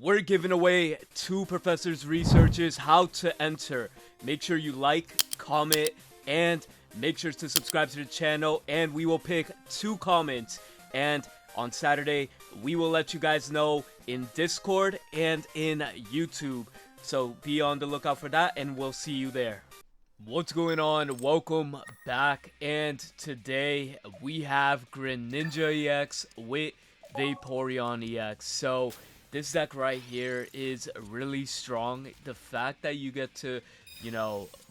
We're giving away 2 Professor's Researches how to enter. Make sure you like, comment, and make sure to subscribe to the channel, and we will pick 2 comments. And on Saturday, we will let you guys know in Discord and in YouTube. So be on the lookout for that, and we'll see you there. What's going on? Welcome back, and today we have Greninja EX with Vaporeon EX. So this deck right here is really strong. The fact that you get to,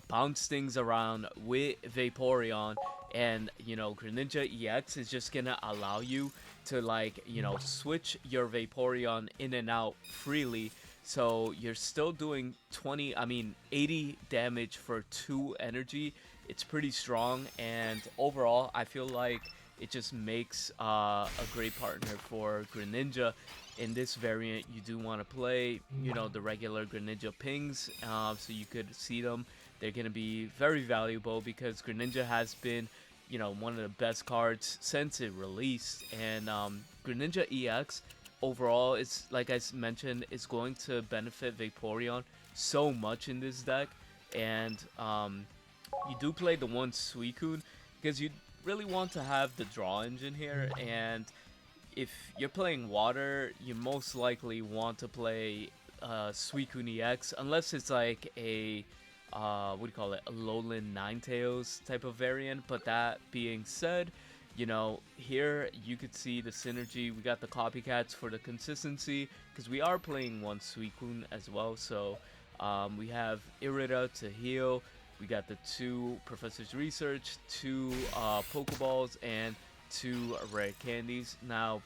bounce things around with Vaporeon and, Greninja EX is just gonna allow you to, switch your Vaporeon in and out freely. So you're still doing 80 damage for 2 energy. It's pretty strong, and overall, I feel like it just makes a great partner for Greninja. In this variant, you do want to play, the regular Greninja pings, so you could see them. They're going to be very valuable because Greninja has been, one of the best cards since it released. And Greninja EX, overall, it's like I mentioned, it's going to benefit Vaporeon so much in this deck. And you do play the one Suicune because you really want to have the draw engine here, and if you're playing water, you most likely want to play Suicune EX, unless it's like a a Alolan Ninetales type of variant. But that being said, here you could see the synergy. We got the copycats for the consistency because we are playing one Suicune as well. So we have Irida to heal. We got the 2 Professor's Research, 2 Pokeballs, and 2 rare candies. Now,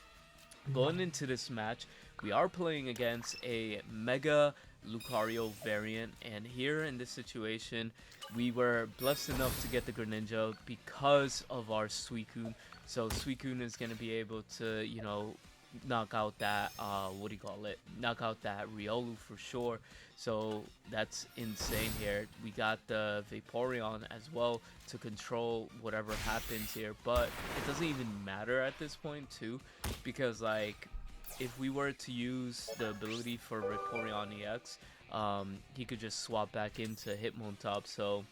going into this match, we are playing against a Mega Lucario variant, and here in this situation, we were blessed enough to get the Greninja because of our Suicune. So Suicune is going to be able to, knock out that, knock out that Riolu for sure. So that's insane here. We got the Vaporeon as well to control whatever happens here, but it doesn't even matter at this point too, because if we were to use the ability for Vaporeon EX, he could just swap back into Hitmontop. So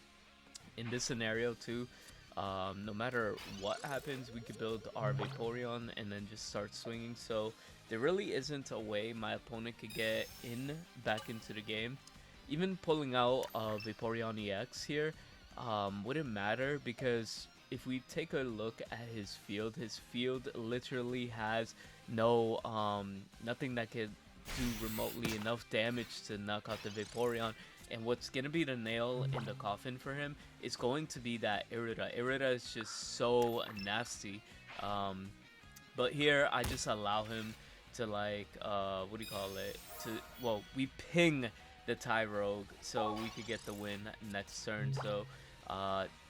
in this scenario too, no matter what happens, we could build our Vaporeon and then just start swinging. So there really isn't a way my opponent could get back into the game. Even pulling out Vaporeon EX here wouldn't matter, because if we take a look at his field literally has nothing that could do remotely enough damage to knock out the Vaporeon. And what's going to be the nail in the coffin for him is going to be that Irida. Irida is just so nasty. But here, I just allow him to, we ping the Tyrogue so we could get the win next turn. So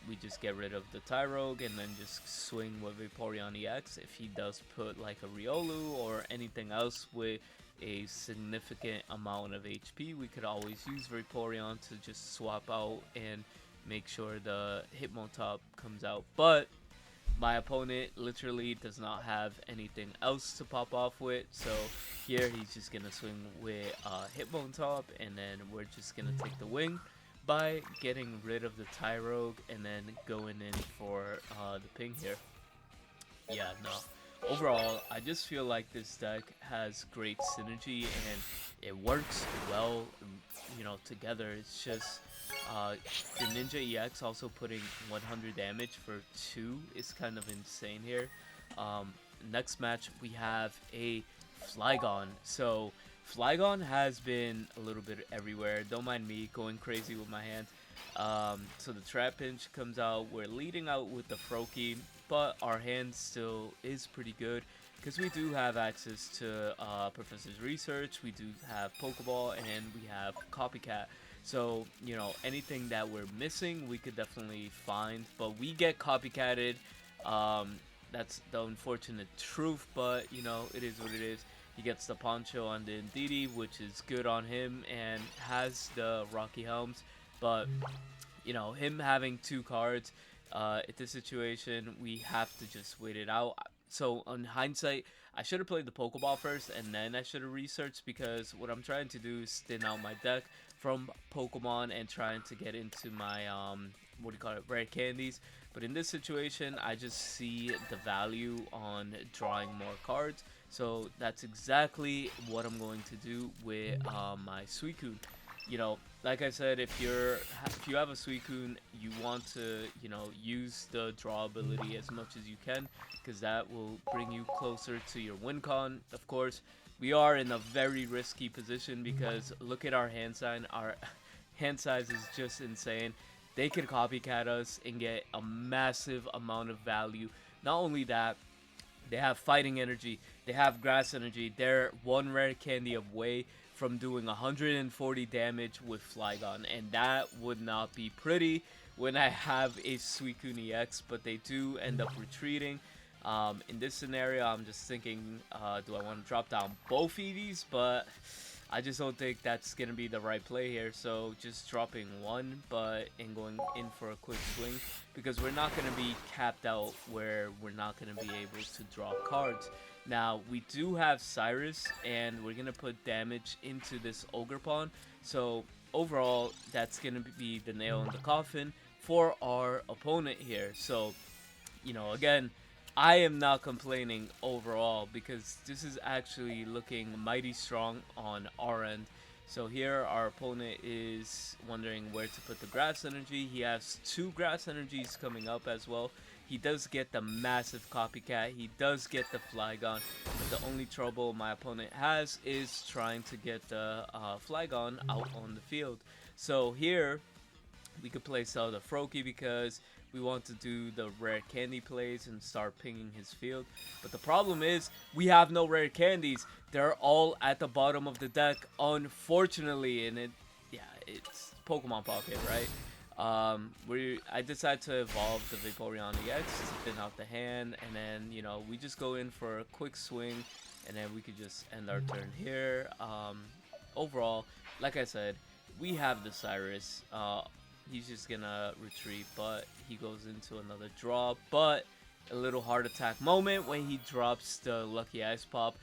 we just get rid of the Tyrogue and then just swing with Vaporeon EX. If he does put like a Riolu or anything else with a significant amount of HP, we could always use Vaporeon to just swap out and make sure the Hitmontop comes out. But my opponent literally does not have anything else to pop off with, so here he's just gonna swing with Hitmontop, and then we're just gonna take the wing by getting rid of the Tyrogue and then going in for the ping here. Yeah, no. Overall, I just feel like this deck has great synergy and it works well, together. It's just the Ninja EX also putting 100 damage for 2 is kind of insane here. Next match, we have a Flygon. So Flygon has been a little bit everywhere. Don't mind me going crazy with my hand. So the Trapinch comes out. We're leading out with the Froakie, but our hand still is pretty good because we do have access to Professor's Research, we do have Pokeball, and we have Copycat. So, anything that we're missing, we could definitely find, but we get copycatted. That's the unfortunate truth, but, it is what it is. He gets the Poncho on the Indeedee, which is good on him, and has the Rocky Helms, but, him having 2 cards, at this situation, we have to just wait it out. So on hindsight, I should have played the Pokeball first, and then I should have researched, because what I'm trying to do is thin out my deck from Pokemon and trying to get into my what do you call it, rare candies. But in this situation, I just see the value on drawing more cards. So that's exactly what I'm going to do with my Suicune. You know, like I said, if you have a Suicune, you want to, you know, use the draw ability as much as you can, because that will bring you closer to your win con. Of course, we are in a very risky position because look at our hand sign. Our hand size is just insane. They can copycat us and get a massive amount of value. Not only that, they have fighting energy, they have grass energy. They're one rare candy away from doing 140 damage with Flygon, and that would not be pretty when I have a Suicune EX, but they do end up retreating. In this scenario, I'm just thinking, do I want to drop down both EVs? But I just don't think that's going to be the right play here. So just dropping one, but and going in for a quick swing, because we're not going to be capped out where we're not going to be able to draw cards. Now, we do have Cyrus, and we're going to put damage into this Ogerpon. So overall, that's going to be the nail in the coffin for our opponent here. So, you know, again, I am not complaining overall, because this is actually looking mighty strong on our end. So here our opponent is wondering where to put the grass energy. He has 2 grass energies coming up as well. He does get the massive copycat. He does get the Flygon. But the only trouble my opponent has is trying to get the Flygon out on the field. So here we could play Zelda Froakie, because we want to do the rare candy plays and start pinging his field. But the problem is we have no rare candies. They're all at the bottom of the deck, unfortunately. And it's Pokemon Pocket, right? I decided to evolve the Vaporeon EX to thin out the hand, and then, you know, we just go in for a quick swing, and then we could just end our turn here. Overall, like I said, we have the Cyrus. He's just gonna retreat, but he goes into another draw. But a little heart attack moment when he drops the Lucky Ice Pop,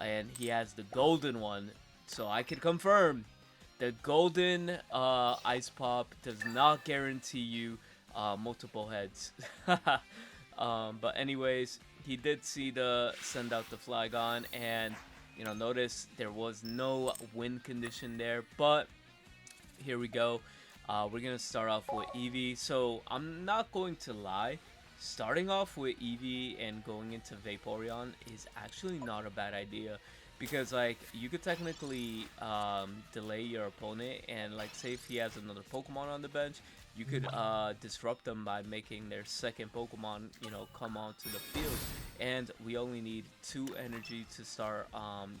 and he has the golden one. So I can confirm the golden Ice Pop does not guarantee you multiple heads. But anyways, he did see the send out the Flygon, and you know, notice there was no win condition there. But here we go. We're gonna start off with Eevee. So I'm not going to lie, starting off with Eevee and going into Vaporeon is actually not a bad idea, because like you could technically delay your opponent, and like say if he has another Pokemon on the bench, you could disrupt them by making their second Pokemon, you know, come onto the field. And we only need 2 energy to start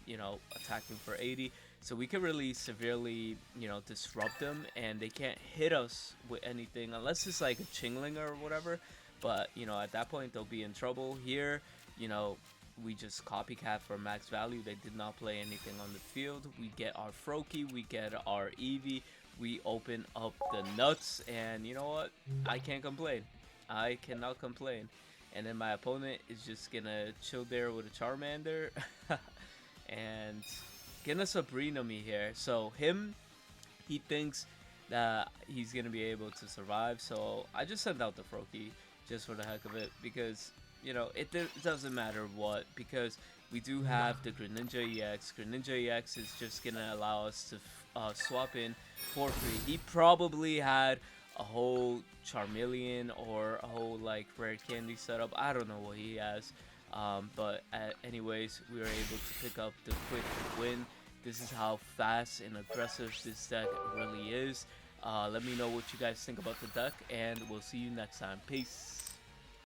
you know, attacking for 80. So we can really severely, you know, disrupt them, and they can't hit us with anything unless it's like a Chingling or whatever. But, you know, at that point they'll be in trouble. Here, you know, we just copycat for max value. They did not play anything on the field. We get our Froakie, we get our Eevee, we open up the nuts, and you know what? I can't complain. I cannot complain. And then my opponent is just gonna chill there with a Charmander and get a Sabrina me here. So he thinks that he's gonna be able to survive. So I just sent out the Froakie just for the heck of it, because you know it doesn't matter what, because we do have the Greninja EX. Greninja EX is just gonna allow us to swap in for free. He probably had a whole Charmeleon or a whole like rare candy setup. I don't know what he has. But anyways, we were able to pick up the quick win. This is how fast and aggressive this deck really is. Let me know what you guys think about the deck, and we'll see you next time. Peace.